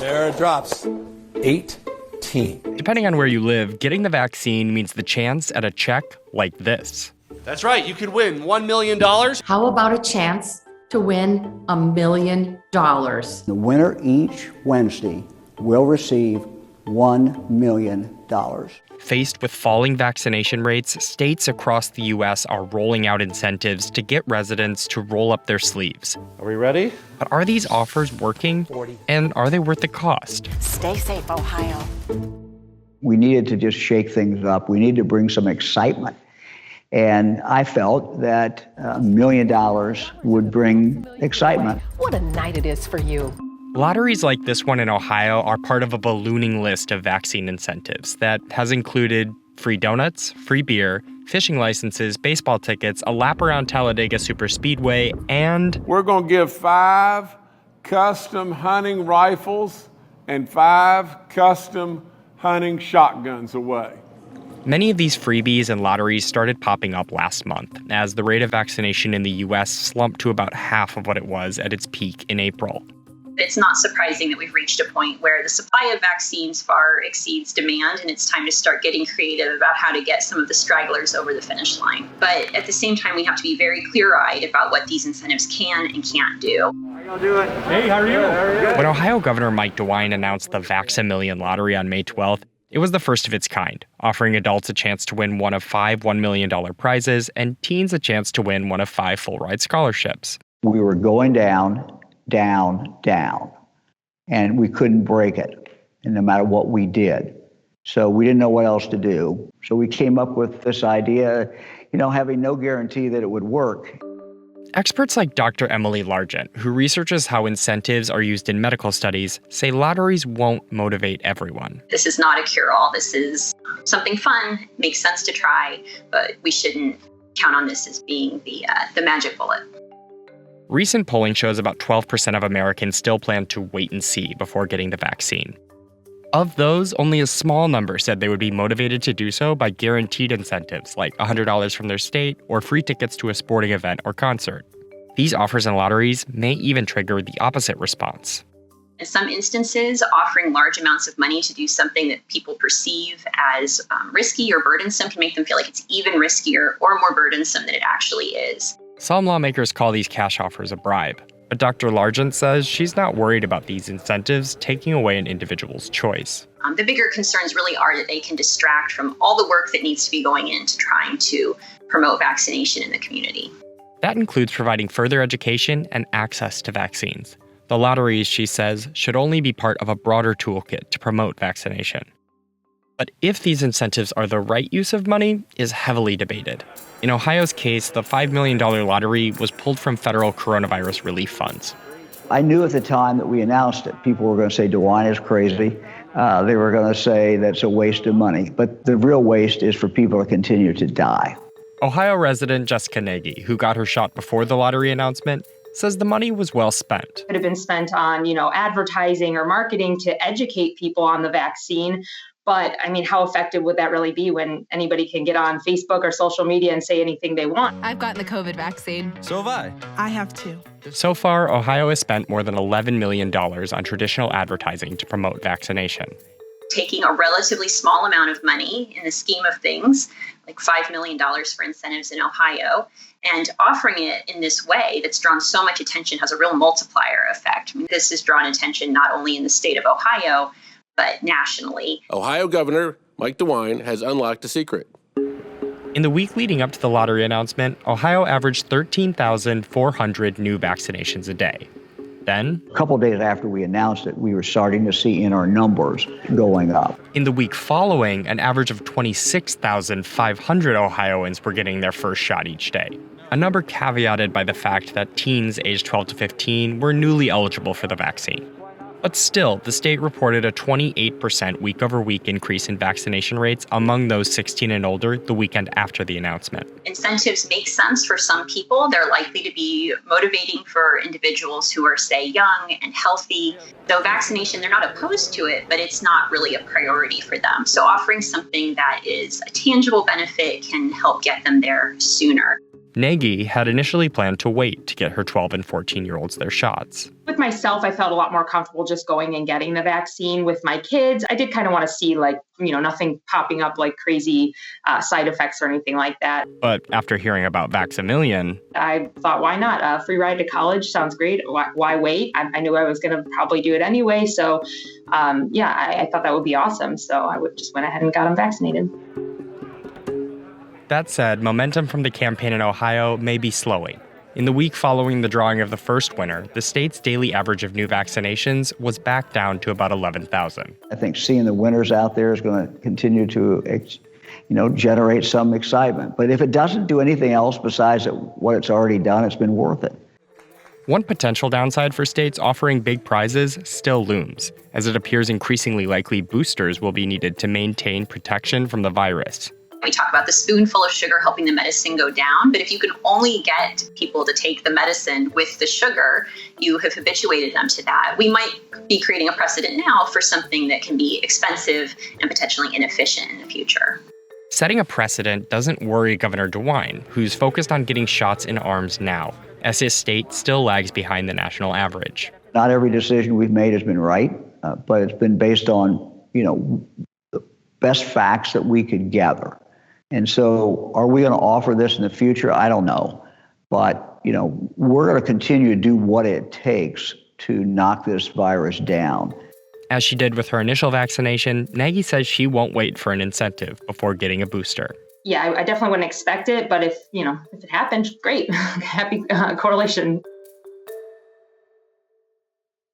There it drops. 18. Depending on where you live, getting the vaccine means the chance at a check like this. That's right, you could win $1 million. How about a chance to win $1 million? The winner each Wednesday will receive $1 million. Faced with falling vaccination rates, states across the U.S. are rolling out incentives to get residents to roll up their sleeves. Are we ready? But are these offers working? And are they worth the cost? Stay safe, Ohio. We needed to just shake things up. We needed to bring some excitement. And I felt that $1 million would bring excitement. What a night it is for you. Lotteries like this one in Ohio are part of a ballooning list of vaccine incentives that has included free donuts, free beer, fishing licenses, baseball tickets, a lap around Talladega Superspeedway, and we're going to give 5 custom hunting rifles and 5 custom hunting shotguns away. Many of these freebies and lotteries started popping up last month as the rate of vaccination in the U.S. slumped to about half of what it was at its peak in April. It's not surprising that we've reached a point where the supply of vaccines far exceeds demand, and it's time to start getting creative about how to get some of the stragglers over the finish line. But at the same time, we have to be very clear-eyed about what these incentives can and can't do. How you gonna do it? Hey, how are you? When Ohio Governor Mike DeWine announced the Vax-A-Million lottery on May 12th, it was the first of its kind, offering adults a chance to win one of 5 $1 million prizes and teens a chance to win one of 5 full-ride scholarships. We were going down, and we couldn't break it, and no matter what we did. So we didn't know what else to do. So we came up with this idea, having no guarantee that it would work. Experts like Dr. Emily Largent, who researches how incentives are used in medical studies, say lotteries won't motivate everyone. This is not a cure-all. This is something fun, makes sense to try, but we shouldn't count on this as being the magic bullet. Recent polling shows about 12% of Americans still plan to wait and see before getting the vaccine. Of those, only a small number said they would be motivated to do so by guaranteed incentives like $100 from their state or free tickets to a sporting event or concert. These offers and lotteries may even trigger the opposite response. In some instances, offering large amounts of money to do something that people perceive as risky or burdensome can make them feel like it's even riskier or more burdensome than it actually is. Some lawmakers call these cash offers a bribe. But Dr. Largent says she's not worried about these incentives taking away an individual's choice. The bigger concerns really are that they can distract from all the work that needs to be going into trying to promote vaccination in the community. That includes providing further education and access to vaccines. The lotteries, she says, should only be part of a broader toolkit to promote vaccination. But if these incentives are the right use of money is heavily debated. In Ohio's case, the $5 million lottery was pulled from federal coronavirus relief funds. I knew at the time that we announced it, people were going to say DeWine is crazy. They were going to say that's a waste of money. But the real waste is for people to continue to die. Ohio resident Jessica Nagy, who got her shot before the lottery announcement, says the money was well spent. It could have been spent on, advertising or marketing to educate people on the vaccine. But how effective would that really be when anybody can get on Facebook or social media and say anything they want? I've gotten the COVID vaccine. So have I. I have too. So far, Ohio has spent more than $11 million on traditional advertising to promote vaccination. Taking a relatively small amount of money in the scheme of things, like $5 million for incentives in Ohio, and offering it in this way that's drawn so much attention has a real multiplier effect. This has drawn attention not only in the state of Ohio, but nationally. Ohio Governor Mike DeWine has unlocked a secret. In the week leading up to the lottery announcement, Ohio averaged 13,400 new vaccinations a day. Then, a couple of days after we announced it, we were starting to see in our numbers going up. In the week following, an average of 26,500 Ohioans were getting their first shot each day. A number caveated by the fact that teens aged 12 to 15 were newly eligible for the vaccine. But still, the state reported a 28% week-over-week increase in vaccination rates among those 16 and older the weekend after the announcement. Incentives make sense for some people. They're likely to be motivating for individuals who are, say, young and healthy. Though vaccination, they're not opposed to it, but it's not really a priority for them. So offering something that is a tangible benefit can help get them there sooner. Nagy had initially planned to wait to get her 12 and 14-year-olds their shots. With myself, I felt a lot more comfortable just going and getting the vaccine. With my kids, I did kind of want to see, nothing popping up like crazy side effects or anything like that. But after hearing about Vax-A-Million, I thought, why not? Free ride to college sounds great. Why wait? I knew I was going to probably do it anyway. So, I thought that would be awesome. So I just went ahead and got them vaccinated. That said, momentum from the campaign in Ohio may be slowing. In the week following the drawing of the first winner, the state's daily average of new vaccinations was back down to about 11,000. I think seeing the winners out there is going to continue to, generate some excitement. But if it doesn't do anything else besides what it's already done, it's been worth it. One potential downside for states offering big prizes still looms, as it appears increasingly likely boosters will be needed to maintain protection from the virus. We talk about the spoonful of sugar helping the medicine go down, but if you can only get people to take the medicine with the sugar, you have habituated them to that. We might be creating a precedent now for something that can be expensive and potentially inefficient in the future. Setting a precedent doesn't worry Governor DeWine, who's focused on getting shots in arms now, as his state still lags behind the national average. Not every decision we've made has been right, but it's been based on, the best facts that we could gather. And so are we going to offer this in the future? I don't know. But, we're going to continue to do what it takes to knock this virus down. As she did with her initial vaccination, Nagy says she won't wait for an incentive before getting a booster. Yeah, I definitely wouldn't expect it. But if it happened, great. Happy correlation.